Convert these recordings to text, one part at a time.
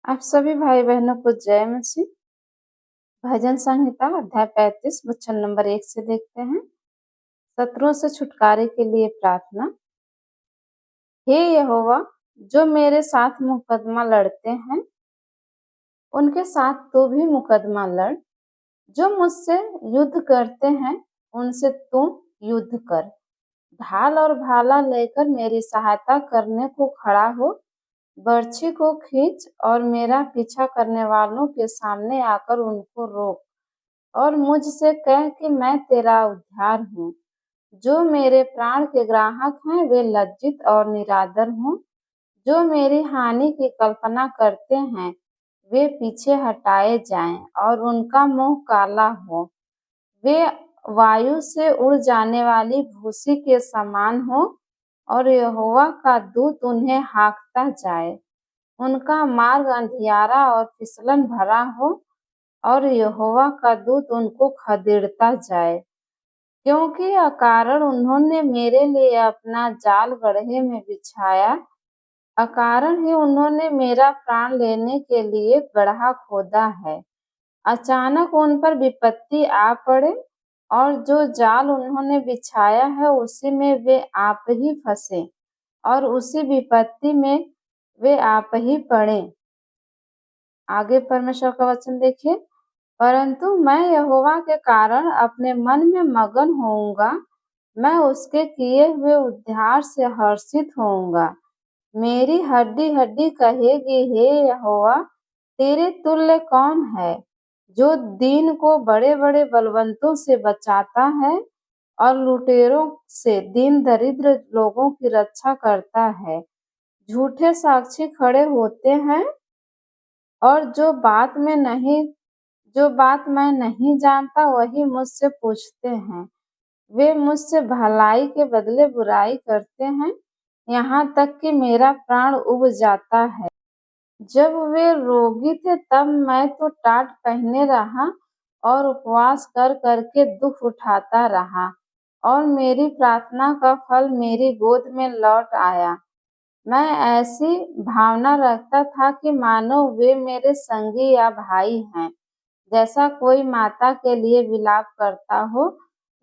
आप सभी भाई बहनों को जय मसीह। भजन संहिता अध्याय 35 वचन नंबर 1 से देखते हैं। शत्रुओं से छुटकारे के लिए प्रार्थना। हे यहोवा, जो मेरे साथ मुकदमा लड़ते हैं उनके साथ तू भी मुकदमा लड़। जो मुझसे युद्ध करते हैं उनसे तू युद्ध कर। ढाल और भाला लेकर मेरी सहायता करने को खड़ा हो। बर्छी को खींच और मेरा पीछा करने वालों के सामने आकर उनको रोक और मुझसे कह कि मैं तेरा उद्धार हूँ। जो मेरे प्राण के ग्राहक हैं वे लज्जित और निरादर हों। जो मेरी हानि की कल्पना करते हैं वे पीछे हटाए जाएं और उनका मुंह काला हो। वे वायु से उड़ जाने वाली भूसी के समान हो और यहोवा का दूत उन्हें हाँकता जाए। उनका मार्ग अंधियारा और फिसलन भरा हो और यहोवा का दूत उनको खदेड़ता जाए। क्योंकि अकारण उन्होंने मेरे लिए अपना जाल गड्ढे में बिछाया, अकारण ही उन्होंने मेरा प्राण लेने के लिए गड्ढा खोदा है। अचानक उन पर विपत्ति आ पड़े और जो जाल उन्होंने बिछाया है उसी में वे आप ही फंसे और उसी विपत्ति में वे आप ही पड़े। आगे परमेश्वर का वचन देखिए। परंतु मैं यहोवा के कारण अपने मन में मगन होऊंगा, मैं उसके किए हुए उद्धार से हर्षित होऊंगा। मेरी हड्डी हड्डी कहेगी, हे यहोवा, तेरे तुल्य कौन है, जो दीन को बड़े बड़े बलवंतों से बचाता है और लुटेरों से दीन दरिद्र लोगों की रक्षा करता है। झूठे साक्षी खड़े होते हैं और जो बात मैं नहीं जानता वही मुझसे पूछते हैं। वे मुझसे भलाई के बदले बुराई करते हैं, यहाँ तक कि मेरा प्राण उब जाता है। जब वे रोगी थे तब मैं तो टाट पहने रहा और उपवास कर करके दुख उठाता रहा और मेरी प्रार्थना का फल मेरी गोद में लौट आया। मैं ऐसी भावना रखता था कि मानो वे मेरे संगी या भाई हैं। जैसा कोई माता के लिए विलाप करता हो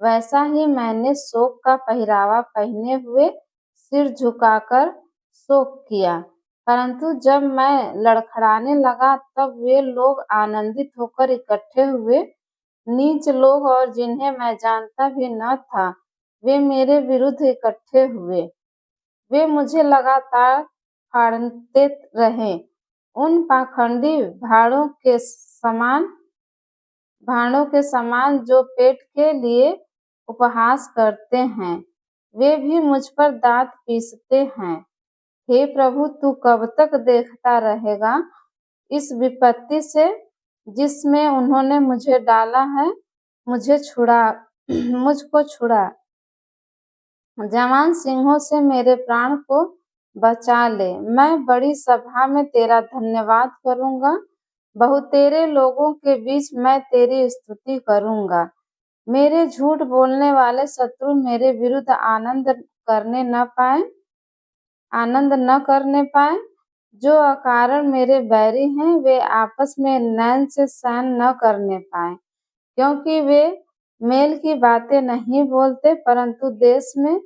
वैसा ही मैंने शोक का पहरावा पहने हुए सिर झुकाकर शोक किया। परंतु जब मैं लड़खड़ाने लगा तब वे लोग आनंदित होकर इकट्ठे हुए। नीच लोग और जिन्हें मैं जानता भी न था वे मेरे विरुद्ध इकट्ठे हुए। वे मुझे लगातार फाड़ते रहे। उन पाखंडी भाड़ों के समान जो पेट के लिए उपहास करते हैं, वे भी मुझ पर दांत पीसते हैं। हे प्रभु, तू कब तक देखता रहेगा? इस विपत्ति से जिसमें उन्होंने मुझे डाला है मुझको छुड़ा। जवान सिंहों से मेरे प्राण को बचा ले। मैं बड़ी सभा में तेरा धन्यवाद करूंगा। बहुतेरे लोगों के बीच मैं तेरी स्तुति करूंगा। मेरे झूठ बोलने वाले शत्रु मेरे विरुद्ध आनंद न करने पाए। जो अकारण मेरे बैरी हैं वे आपस में नैन से सहन न करने पाए, क्योंकि वे मेल की बातें नहीं बोलते, परंतु देश में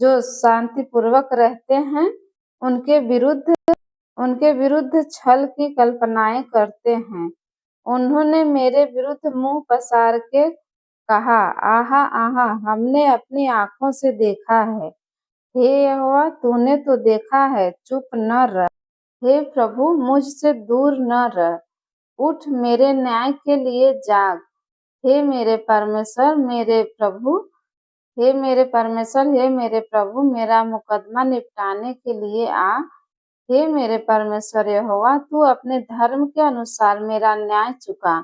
जो शांतिपूर्वक रहते हैं उनके विरुद्ध छल की कल्पनाएं करते हैं। उन्होंने मेरे विरुद्ध मुंह पसार के कहा, आहा आहा, हमने अपनी आंखों से देखा है। हे यहोवा, तूने तो देखा है, चुप न रह। हे प्रभु, मुझसे दूर न रह। उठ, मेरे न्याय के लिए जाग। हे मेरे परमेश्वर, हे मेरे प्रभु, मेरा मुकदमा निपटाने के लिए आ। हे मेरे परमेश्वर यहोवा, तू अपने धर्म के अनुसार मेरा न्याय चुका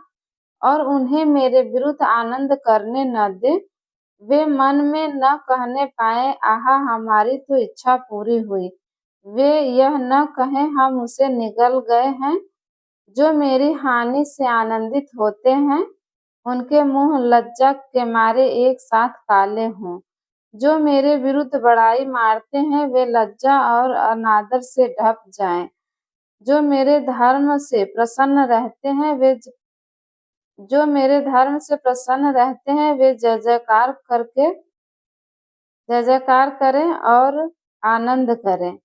और उन्हें मेरे विरुद्ध आनंद करने न दे। वे मन में न कहने पाए, आहा, हमारी तो इच्छा पूरी हुई। वे यह न कहें, हम उसे निगल गए हैं। जो मेरी हानि से आनंदित होते हैं उनके मुंह लज्जा के मारे एक साथ काले हों। जो मेरे विरुद्ध बड़ाई मारते हैं वे लज्जा और अनादर से ढप जाएं। जो मेरे धर्म से प्रसन्न रहते हैं वे जो मेरे धर्म से प्रसन्न रहते हैं वे जय जयकार करें और आनंद करें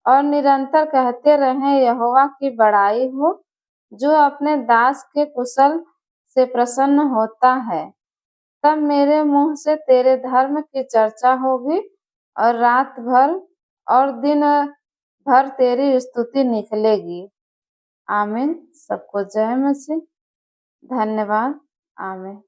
और निरंतर कहते रहें यहोवा की बड़ाई हो, जो अपने दास के कुशल से प्रसन्न होता है। तब मेरे मुंह से तेरे धर्म की चर्चा होगी और रात भर और दिन भर तेरी स्तुति निकलेगी। आमीन। सबको जय मसीह। धन्यवाद। आमीन।